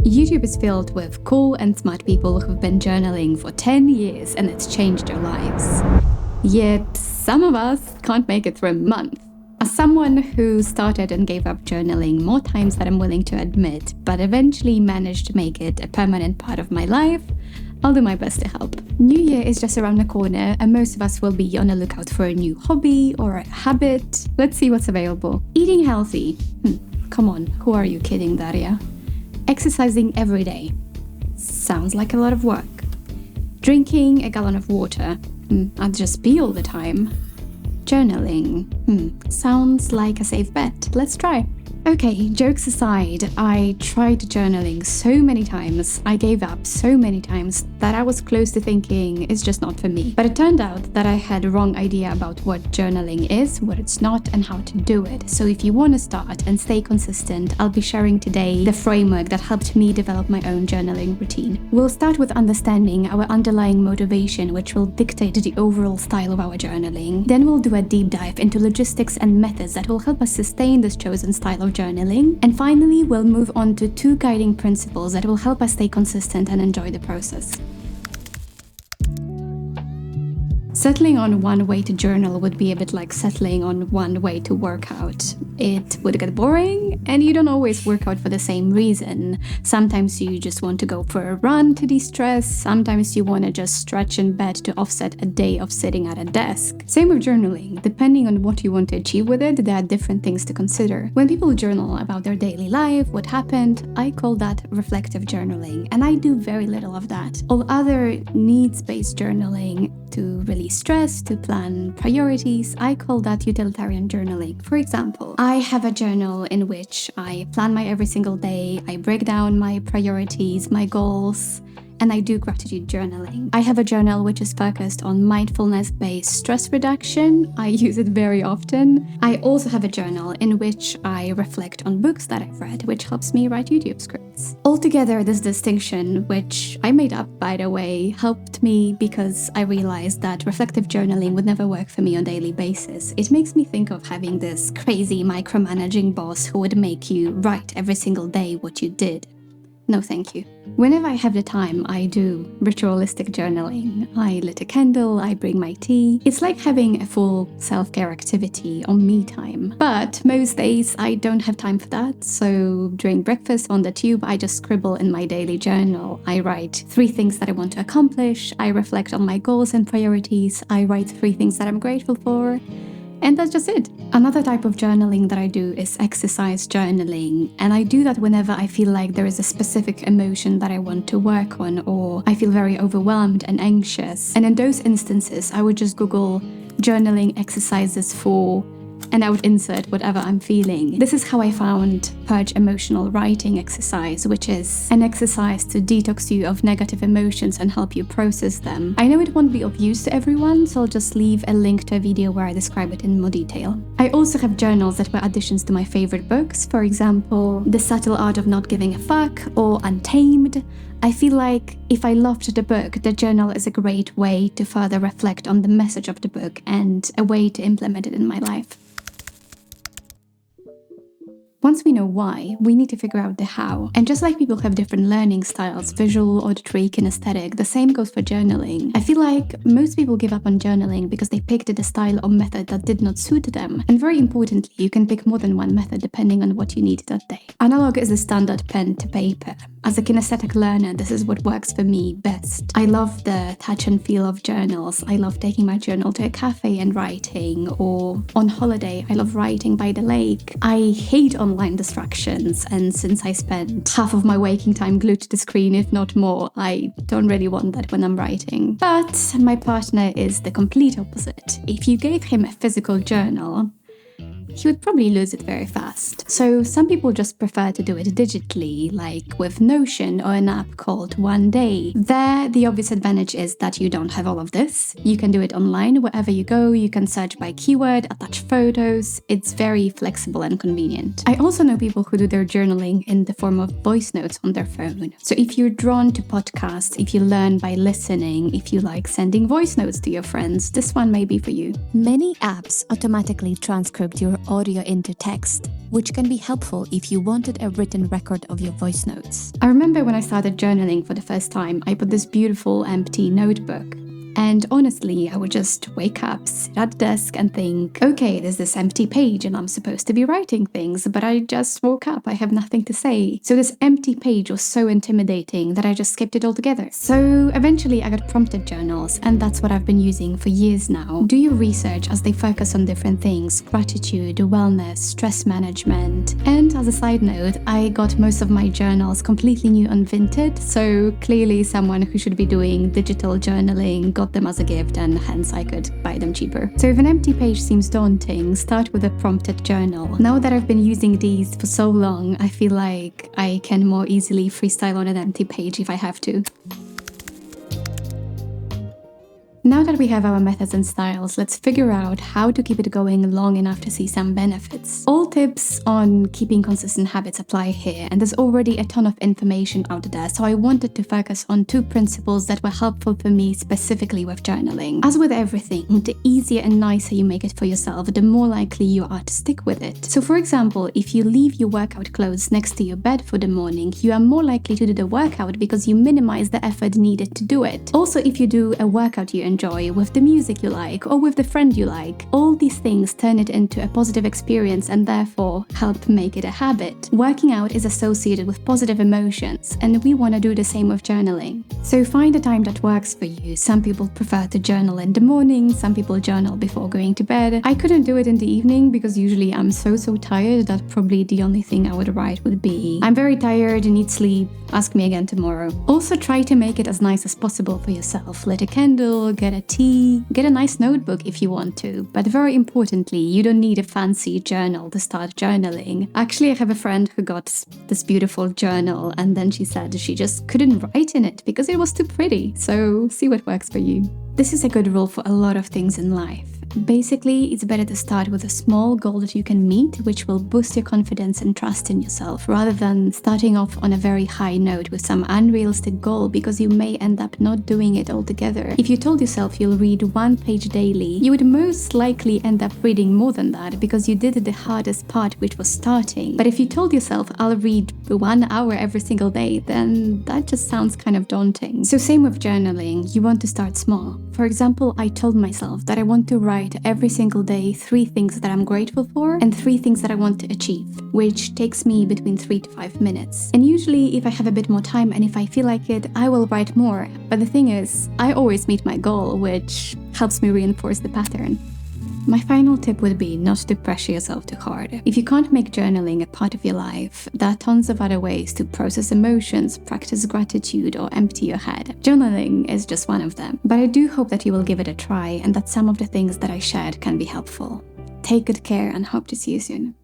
YouTube is filled with cool and smart people who've been journaling for 10 years and it's changed their lives. Yet, some of us can't make it through a month. As someone who started and gave up journaling more times than I'm willing to admit, but eventually managed to make it a permanent part of my life, I'll do my best to help. New Year is just around the corner and most of us will be on the lookout for a new hobby or a habit. Let's see what's available. Eating healthy. Come on, who are you kidding, Daria? Exercising every day. Sounds like a lot of work. Drinking a gallon of water. I'd just pee all the time. Journaling. Sounds like a safe bet. Let's try. Okay, jokes aside, I tried journaling so many times, I gave up so many times that I was close to thinking it's just not for me. But it turned out that I had a wrong idea about what journaling is, what it's not, and how to do it. So if you want to start and stay consistent, I'll be sharing today the framework that helped me develop my own journaling routine. We'll start with understanding our underlying motivation, which will dictate the overall style of our journaling. Then we'll do a deep dive into logistics and methods that will help us sustain this chosen style of journaling. And finally, we'll move on to 2 guiding principles that will help us stay consistent and enjoy the process. Settling on one way to journal would be a bit like settling on one way to work out. It would get boring, and you don't always work out for the same reason. Sometimes you just want to go for a run to de-stress, sometimes you want to just stretch in bed to offset a day of sitting at a desk. Same with journaling. Depending on what you want to achieve with it, there are different things to consider. When people journal about their daily life, what happened, I call that reflective journaling, and I do very little of that. All other needs-based journaling, to release stress, to plan priorities, I call that utilitarian journaling. For example, I have a journal in which I plan my every single day, I break down my priorities, my goals, and I do gratitude journaling. I have a journal which is focused on mindfulness-based stress reduction. I use it very often. I also have a journal in which I reflect on books that I've read, which helps me write YouTube scripts. Altogether, this distinction, which I made up, by the way, helped me because I realized that reflective journaling would never work for me on a daily basis. It makes me think of having this crazy micromanaging boss who would make you write every single day what you did. No, thank you. Whenever I have the time, I do ritualistic journaling. I lit a candle, I bring my tea. It's like having a full self-care activity on me time. But most days I don't have time for that, so during breakfast on the tube, I just scribble in my daily journal. I write 3 things that I want to accomplish, I reflect on my goals and priorities, I write 3 things that I'm grateful for, and that's just it. Another type of journaling that I do is exercise journaling, and I do that whenever I feel like there is a specific emotion that I want to work on, or I feel very overwhelmed and anxious. And in those instances, I would just Google journaling exercises for, and I would insert whatever I'm feeling. This is how I found Purge Emotional Writing exercise, which is an exercise to detox you of negative emotions and help you process them. I know it won't be of use to everyone, so I'll just leave a link to a video where I describe it in more detail. I also have journals that were additions to my favorite books, for example, The Subtle Art of Not Giving a Fuck or Untamed. I feel like if I loved the book, the journal is a great way to further reflect on the message of the book and a way to implement it in my life. Once we know why, we need to figure out the how. And just like people have different learning styles, visual, auditory, kinesthetic, the same goes for journaling. I feel like most people give up on journaling because they picked a style or method that did not suit them. And very importantly, you can pick more than one method depending on what you need that day. Analog is the standard pen to paper. As a kinesthetic learner, this is what works for me best. I love the touch and feel of journals. I love taking my journal to a cafe and writing, or on holiday, I love writing by the lake. I hate online distractions, and since I spend half of my waking time glued to the screen, if not more, I don't really want that when I'm writing. But my partner is the complete opposite. If you gave him a physical journal, he would probably lose it very fast. So some people just prefer to do it digitally, like with Notion or an app called One Day. There, the obvious advantage is that you don't have all of this. You can do it online wherever you go, you can search by keyword, attach photos. It's very flexible and convenient. I also know people who do their journaling in the form of voice notes on their phone. So if you're drawn to podcasts, if you learn by listening, if you like sending voice notes to your friends, this one may be for you. Many apps automatically transcribe your audio into text, which can be helpful if you wanted a written record of your voice notes. I remember when I started journaling for the first time, I bought this beautiful empty notebook. And honestly, I would just wake up, sit at the desk and think, okay, there's this empty page and I'm supposed to be writing things, but I just woke up, I have nothing to say. So this empty page was so intimidating that I just skipped it altogether. So eventually I got prompted journals, and that's what I've been using for years now. Do your research as they focus on different things: gratitude, wellness, stress management. And as a side note, I got most of my journals completely new and vintage, so clearly someone who should be doing digital journaling got them as a gift, and hence I could buy them cheaper. So if an empty page seems daunting, start with a prompted journal. Now that I've been using these for so long, I feel like I can more easily freestyle on an empty page if I have to. Now that we have our methods and styles, let's figure out how to keep it going long enough to see some benefits. All tips on keeping consistent habits apply here, and there's already a ton of information out there, so I wanted to focus on 2 principles that were helpful for me specifically with journaling. As with everything, the easier and nicer you make it for yourself, the more likely you are to stick with it. So for example, if you leave your workout clothes next to your bed for the morning, you are more likely to do the workout because you minimize the effort needed to do it. Also, if you do a workout you enjoy with the music you like or with the friend you like, all these things turn it into a positive experience and therefore help make it a habit. Working out is associated with positive emotions, and we want to do the same with journaling. So find a time that works for you. Some people prefer to journal in the morning, some people journal before going to bed. I couldn't do it in the evening because usually I'm so tired that probably the only thing I would write would be, I'm very tired, need sleep, ask me again tomorrow. Also try to make it as nice as possible for yourself. Lit a candle, get a tea, get a nice notebook if you want to. But very importantly, you don't need a fancy journal to start journaling. Actually, I have a friend who got this beautiful journal and then she said she just couldn't write in it because it was too pretty. So see what works for you. This is a good rule for a lot of things in life. Basically, it's better to start with a small goal that you can meet, which will boost your confidence and trust in yourself, rather than starting off on a very high note with some unrealistic goal, because you may end up not doing it altogether. If you told yourself you'll read 1 page daily, you would most likely end up reading more than that because you did the hardest part, which was starting. But if you told yourself I'll read 1 hour every single day, then that just sounds kind of daunting. So same with journaling, you want to start small. For example, I told myself that I want to write every single day 3 things that I'm grateful for and 3 things that I want to achieve, which takes me between 3 to 5 minutes. And usually if I have a bit more time and if I feel like it, I will write more. But the thing is, I always meet my goal, which helps me reinforce the pattern. My final tip would be not to pressure yourself too hard. If you can't make journaling a part of your life, there are tons of other ways to process emotions, practice gratitude, or empty your head. Journaling is just one of them. But I do hope that you will give it a try and that some of the things that I shared can be helpful. Take good care and hope to see you soon.